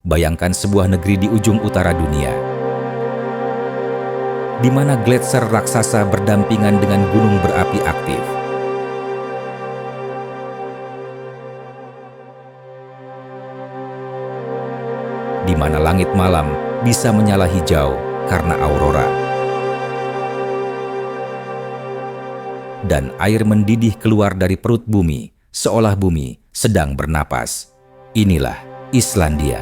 Bayangkan sebuah negeri di ujung utara dunia, di mana gletser raksasa berdampingan dengan gunung berapi aktif. Di mana langit malam bisa menyala hijau karena aurora. Dan air mendidih keluar dari perut bumi, seolah bumi sedang bernapas. Inilah Islandia,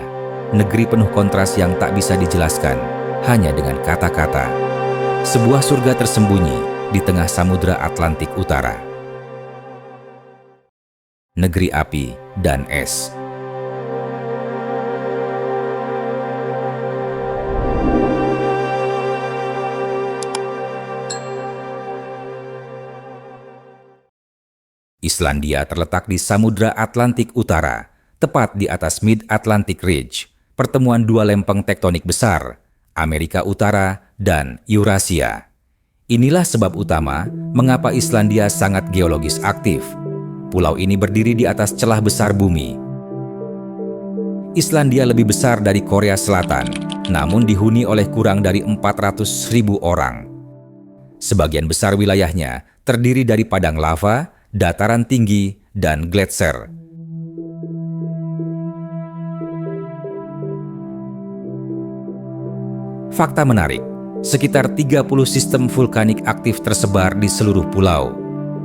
negeri penuh kontras yang tak bisa dijelaskan hanya dengan kata-kata. Sebuah surga tersembunyi di tengah Samudra Atlantik Utara. Negeri api dan es. Islandia terletak di Samudra Atlantik Utara, tepat di atas Mid-Atlantic Ridge, pertemuan dua lempeng tektonik besar, Amerika Utara dan Eurasia. Inilah sebab utama mengapa Islandia sangat geologis aktif. Pulau ini berdiri di atas celah besar bumi. Islandia lebih besar dari Korea Selatan, namun dihuni oleh kurang dari 400.000 orang. Sebagian besar wilayahnya terdiri dari padang lava, dataran tinggi, dan gletser. Fakta menarik, sekitar 30 sistem vulkanik aktif tersebar di seluruh pulau.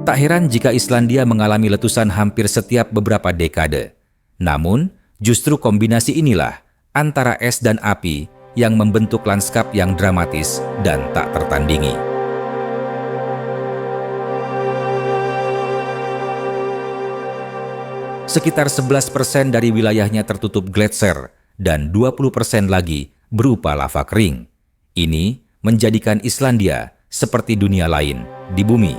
Tak heran jika Islandia mengalami letusan hampir setiap beberapa dekade. Namun, justru kombinasi inilah antara es dan api yang membentuk lanskap yang dramatis dan tak tertandingi. Sekitar 11% dari wilayahnya tertutup gletser dan 20% lagi berupa lava kering. Ini menjadikan Islandia seperti dunia lain di bumi.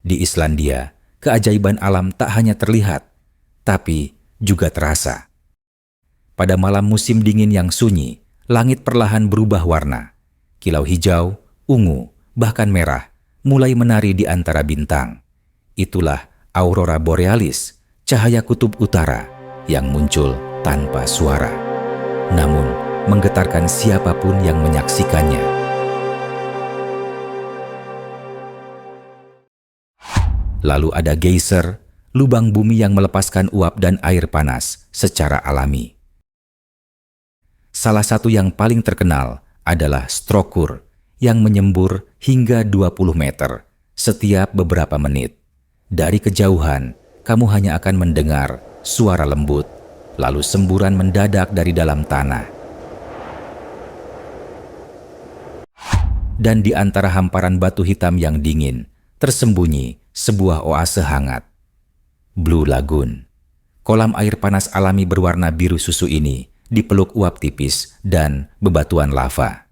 Di Islandia, keajaiban alam tak hanya terlihat, tapi juga terasa. Pada malam musim dingin yang sunyi, langit perlahan berubah warna. Kilau hijau, ungu, bahkan merah mulai menari di antara bintang. Itulah aurora borealis, cahaya kutub utara yang muncul tanpa suara, namun menggetarkan siapapun yang menyaksikannya. Lalu ada geyser, lubang bumi yang melepaskan uap dan air panas secara alami. Salah satu yang paling terkenal adalah Strokkur yang menyembur hingga 20 meter setiap beberapa menit. Dari kejauhan, kamu hanya akan mendengar suara lembut, lalu semburan mendadak dari dalam tanah. Dan di antara hamparan batu hitam yang dingin, tersembunyi sebuah oase hangat. Blue Lagoon. Kolam air panas alami berwarna biru susu ini dipeluk uap tipis dan bebatuan lava.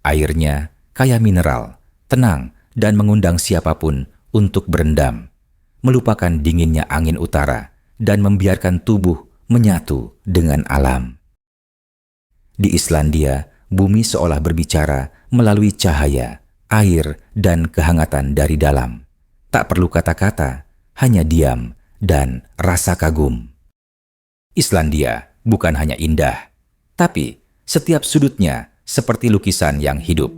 Airnya kaya mineral, tenang, dan mengundang siapapun untuk berendam, melupakan dinginnya angin utara dan membiarkan tubuh menyatu dengan alam. Di Islandia, bumi seolah berbicara melalui cahaya, air, dan kehangatan dari dalam. Tak perlu kata-kata, hanya diam dan rasa kagum. Islandia bukan hanya indah, tapi setiap sudutnya seperti lukisan yang hidup.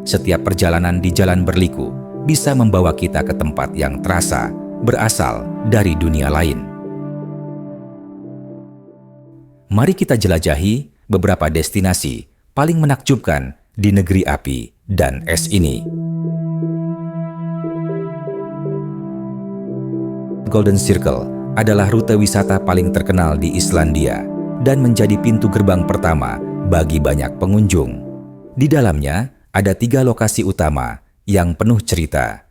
Setiap perjalanan di jalan berliku bisa membawa kita ke tempat yang terasa berasal dari dunia lain. Mari kita jelajahi beberapa destinasi paling menakjubkan di negeri api dan es ini. Golden Circle adalah rute wisata paling terkenal di Islandia dan menjadi pintu gerbang pertama bagi banyak pengunjung. Di dalamnya ada 3 lokasi utama yang penuh cerita.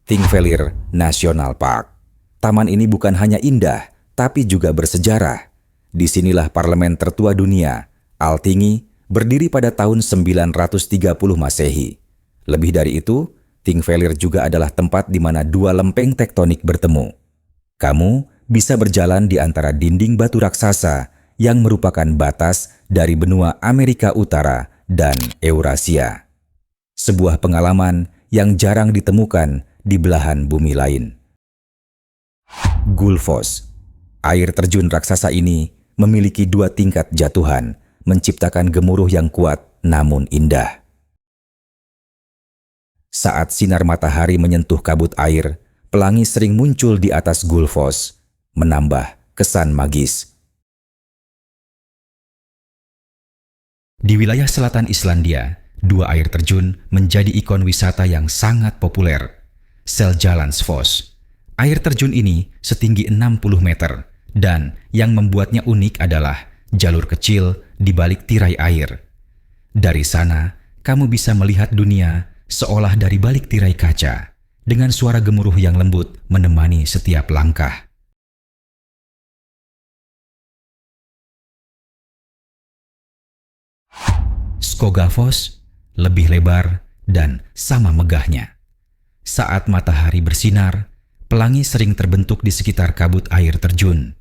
Thingvellir National Park. Taman ini bukan hanya indah, tapi juga bersejarah. Disinilah parlemen tertua dunia, Alþingi, berdiri pada tahun 930 Masehi. Lebih dari itu, Thingvellir juga adalah tempat di mana 2 lempeng tektonik bertemu. Kamu bisa berjalan di antara dinding batu raksasa yang merupakan batas dari benua Amerika Utara dan Eurasia. Sebuah pengalaman yang jarang ditemukan di belahan bumi lain. Gullfoss, air terjun raksasa ini memiliki 2 tingkat jatuhan, menciptakan gemuruh yang kuat namun indah. Saat sinar matahari menyentuh kabut air, pelangi sering muncul di atas Gullfoss, menambah kesan magis. Di wilayah selatan Islandia, 2 air terjun menjadi ikon wisata yang sangat populer. Seljalandsfoss. Air terjun ini setinggi 60 meter dan yang membuatnya unik adalah jalur kecil di balik tirai air. Dari sana, kamu bisa melihat dunia seolah dari balik tirai kaca, dengan suara gemuruh yang lembut menemani setiap langkah. Skogafoss lebih lebar dan sama megahnya. Saat matahari bersinar, pelangi sering terbentuk di sekitar kabut air terjun.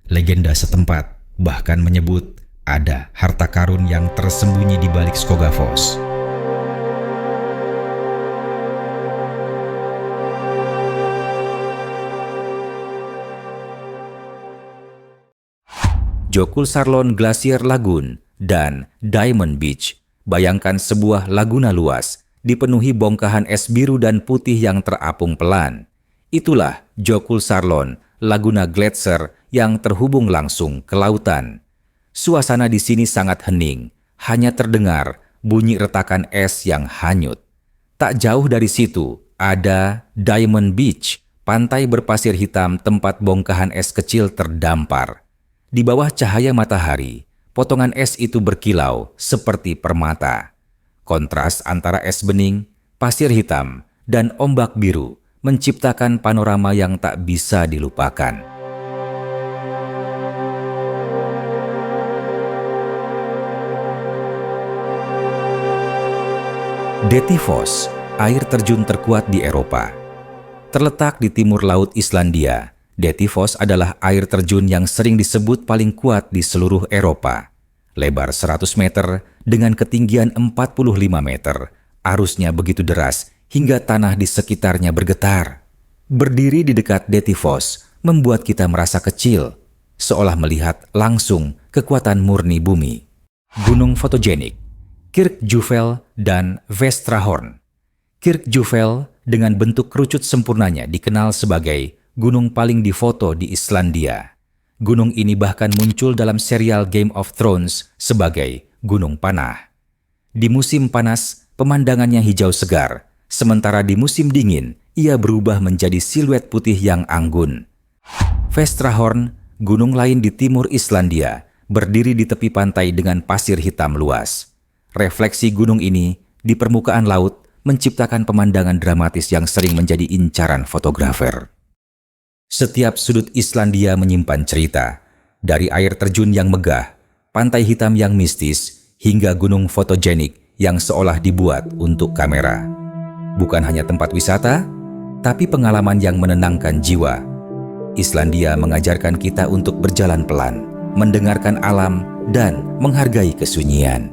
Legenda setempat bahkan menyebut ada harta karun yang tersembunyi di balik Skogafoss. Jökulsárlón Glacier Lagoon dan Diamond Beach. Bayangkan sebuah laguna luas, dipenuhi bongkahan es biru dan putih yang terapung pelan. Itulah Jökulsárlón, Laguna Gletser yang terhubung langsung ke lautan. Suasana di sini sangat hening, hanya terdengar bunyi retakan es yang hanyut. Tak jauh dari situ ada Diamond Beach, pantai berpasir hitam tempat bongkahan es kecil terdampar. Di bawah cahaya matahari, potongan es itu berkilau seperti permata. Kontras antara es bening, pasir hitam, dan ombak biru menciptakan panorama yang tak bisa dilupakan. Dettifoss, air terjun terkuat di Eropa. Terletak di timur laut Islandia, Dettifoss adalah air terjun yang sering disebut paling kuat di seluruh Eropa. Lebar 100 meter dengan ketinggian 45 meter, arusnya begitu deras hingga tanah di sekitarnya bergetar. Berdiri di dekat Dettifoss membuat kita merasa kecil, seolah melihat langsung kekuatan murni bumi. Gunung fotogenik, Kirkjufell dan Vestrahorn. Kirkjufell dengan bentuk kerucut sempurnanya dikenal sebagai gunung paling difoto di Islandia. Gunung ini bahkan muncul dalam serial Game of Thrones sebagai gunung panah. Di musim panas, pemandangannya hijau segar, sementara di musim dingin, ia berubah menjadi siluet putih yang anggun. Vestrahorn, gunung lain di timur Islandia, berdiri di tepi pantai dengan pasir hitam luas. Refleksi gunung ini di permukaan laut menciptakan pemandangan dramatis yang sering menjadi incaran fotografer. Setiap sudut Islandia menyimpan cerita, dari air terjun yang megah, pantai hitam yang mistis, hingga gunung fotogenik yang seolah dibuat untuk kamera. Bukan hanya tempat wisata, tapi pengalaman yang menenangkan jiwa. Islandia mengajarkan kita untuk berjalan pelan, mendengarkan alam, dan menghargai kesunyian.